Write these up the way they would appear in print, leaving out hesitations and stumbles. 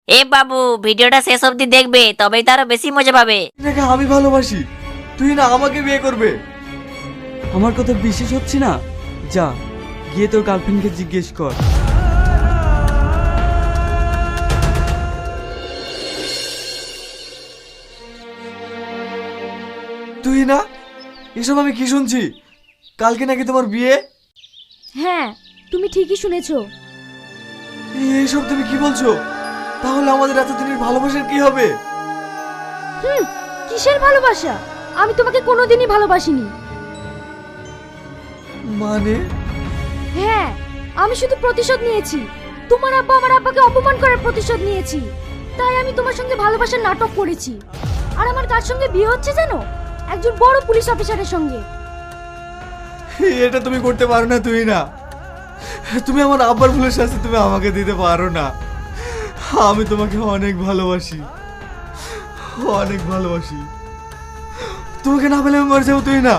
এ বাবু, ভিডিওটা শেষ অবধি দেখবে, তবেই তো আরো বেশি মজা পাবে। নাকি আমি ভালোবাসি, তুই না আমাকে বিয়ে করবে? আমার কথা বিশ্বাস হচ্ছে না? যা গিয়ে তোর গার্লফ্রেন্ডকে জিজ্ঞেস কর। তুই না, এসব আমি কি শুনছি? কালকে নাকি তোমার বিয়ে? হ্যাঁ, তুমি ঠিকই শুনেছো। এসব তুমি কি বলছো? তাহলে আমাদের এতদিনের ভালোবাসার কি হবে? কিসের ভালোবাসা? আমি তোমাকে কোনোদিনই ভালোবাসিনি। মানে? হ্যাঁ, আমি শুধু প্রতিশোধ নিয়েছি। তোমার আব্বা আমার আব্বাকে অপমান করার প্রতিশোধ নিয়েছি। তাই আমি তোমার সঙ্গে ভালোবাসার নাটক করেছি। আর আমার কার সঙ্গে বিয়ে হচ্ছে জানো? একজন বড় পুলিশ অফিসারের সঙ্গে। এটা তুমি করতে পারো না, তুই না। তুমি আমার আব্বার ভুলের শাস্তি তুমি আমাকে দিতে পারো না। আমি তোমাকে অনেক ভালোবাসি, অনেক ভালোবাসি। তোমাকে না পেলে আমি মরে যাবো, তুই না।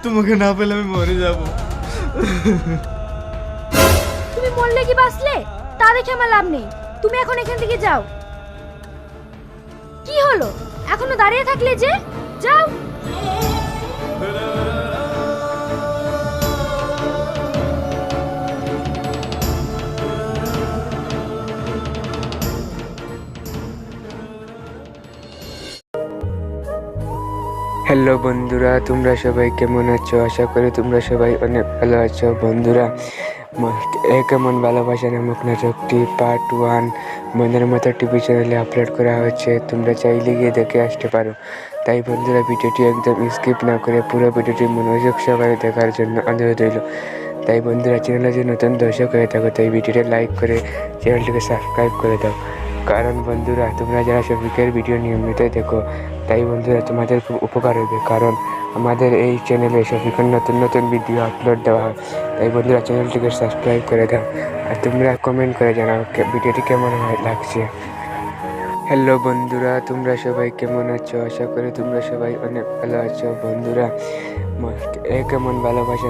তোমাকে না পেলে আমি মরে যাবো। তুমি মরলে কি বাঁচলে তা দেখে আমার লাভ নেই। তুমি এখন এখান থেকে যাও। কি হলো, এখনো দাঁড়িয়ে থাকলে যে? যাও। হ্যালো বন্ধুরা, তোমরা সবাই কেমন আছো? আশা করি তোমরা সবাই অনেক ভালো আছো। বন্ধুরা, এ কেমন ভালোবাসা নামক নাটকটি পার্ট 1 মনের মতো টিভি চ্যানেলে আপলোড করা হয়েছে। তোমরা চাইলে গিয়ে দেখে আসতে পারো। তাই বন্ধুরা, ভিডিওটি একদম স্কিপ না করে পুরো ভিডিওটি মনোযোগ সহকারে দেখার জন্য অনুরোধ রইল। তাই বন্ধুরা, চ্যানেলে যদি নতুন দর্শক হয়ে থাকো তাই ভিডিওটি লাইক করে চ্যানেলটিকে সাবস্ক্রাইব করে দাও। কারণ বন্ধুরা, তোমরা যারা শফিকের ভিডিও নিয়মিত দেখো, তাই বন্ধুরা তোমাদের খুব উপকার হবে। কারণ আমাদের এই চ্যানেলে শফিকের নতুন নতুন ভিডিও আপলোড দেওয়া হয়। তাই বন্ধুরা, চ্যানেলটিকে সাবস্ক্রাইব করে দাও। আর তোমরা কমেন্ট করে জানাও ভিডিওটি কেমন লাগছে। হ্যালো বন্ধুরা, তোমরা সবাই কেমন আছো? আশা করি তোমরা সবাই অনেক ভালো আছো। বন্ধুরা, এ কেমন ভালোবাসা